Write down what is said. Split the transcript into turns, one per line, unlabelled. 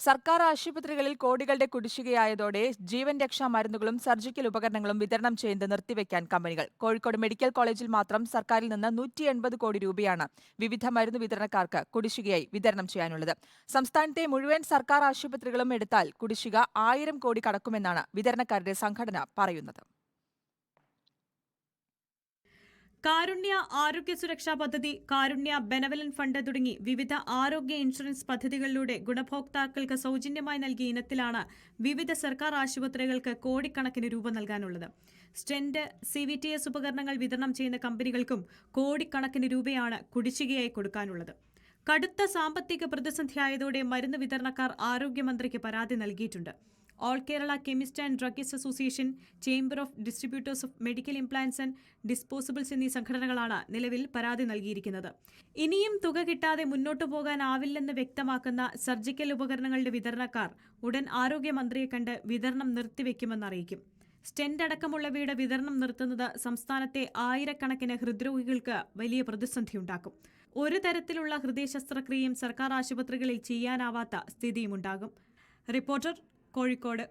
സർക്കാർ ആശുപത്രികളിൽ കോടികളുടെ കുടിശ്ശികയായതോടെ ജീവൻ രക്ഷാ മരുന്നുകളും സർജിക്കൽ ഉപകരണങ്ങളും വിതരണം ചെയ്യുന്നത് നിർത്തിവെക്കാൻ കമ്പനികൾ. കോഴിക്കോട് മെഡിക്കൽ കോളേജിൽ മാത്രം സർക്കാരിൽ നിന്ന് 180 കോടി രൂപയാണ് വിവിധ മരുന്ന് വിതരണക്കാർക്ക് കുടിശ്ശികയായി വിതരണം ചെയ്യാനുള്ളത്. സംസ്ഥാനത്തെ മുഴുവൻ സർക്കാർ ആശുപത്രികളും എടുത്താൽ കുടിശ്ശിക 1000 കോടി കടക്കുമെന്നാണ് വിതരണക്കാരുടെ സംഘടന പറയുന്നത്.
കാരുണ്യ ആരോഗ്യ സുരക്ഷാ പദ്ധതി, കാരുണ്യ ബെനവലന്റ് ഫണ്ട് തുടങ്ങി വിവിധ ആരോഗ്യ ഇൻഷുറൻസ് പദ്ധതികളിലൂടെ ഗുണഭോക്താക്കൾക്ക് സൗജന്യമായി നൽകിയ ഇനത്തിലാണ് വിവിധ സർക്കാർ ആശുപത്രികൾക്ക് കോടിക്കണക്കിന് രൂപ നൽകാനുള്ളത്. സ്റ്റെന്റ്, CVTS ഉപകരണങ്ങൾ വിതരണം ചെയ്യുന്ന കമ്പനികൾക്കും കോടിക്കണക്കിന് രൂപയാണ് കുടിശ്ശികയായി കൊടുക്കാനുള്ളത്. കടുത്ത സാമ്പത്തിക പ്രതിസന്ധിയായതോടെ മരുന്ന് വിതരണക്കാർ ആരോഗ്യമന്ത്രിക്ക് പരാതി നൽകിയിട്ടുണ്ട്. All Kerala chemist and druggist association, chamber of distributors of medical implants and disposables എന്നീ സംഘടനകളാണ് നിലവിൽ പരാതി നൽകിയിരിക്കുന്നത്. ഇനിയും തുക കിട്ടാതെ മുന്നോട്ടു പോകാനാവില്ലെന്ന് വ്യക്തമാക്കുന്ന സർജിക്കൽ ഉപകരണങ്ങളുടെ വിതരണക്കാർ ഉടൻ ആരോഗ്യമന്ത്രിയെ കണ്ട് വിതരണം നിർത്തിവെക്കുമെന്നറിയിക്കും. സ്റ്റെന്റ് അടക്കമുള്ളവയുടെ വിതരണം നിർത്തുന്നത് സംസ്ഥാനത്തെ ആയിരക്കണക്കിന് ഹൃദ്രോഗികൾക്ക് വലിയ പ്രതിസന്ധിയുണ്ടാക്കും. ഒരു തരത്തിലുള്ള ഹൃദയ ശസ്ത്രക്രിയയും സർക്കാർ ആശുപത്രികളിൽ ചെയ്യാനാവാത്ത സ്ഥിതിയുമുണ്ടാകും. റിപ്പോർട്ടർ, കോഴിക്കോട്.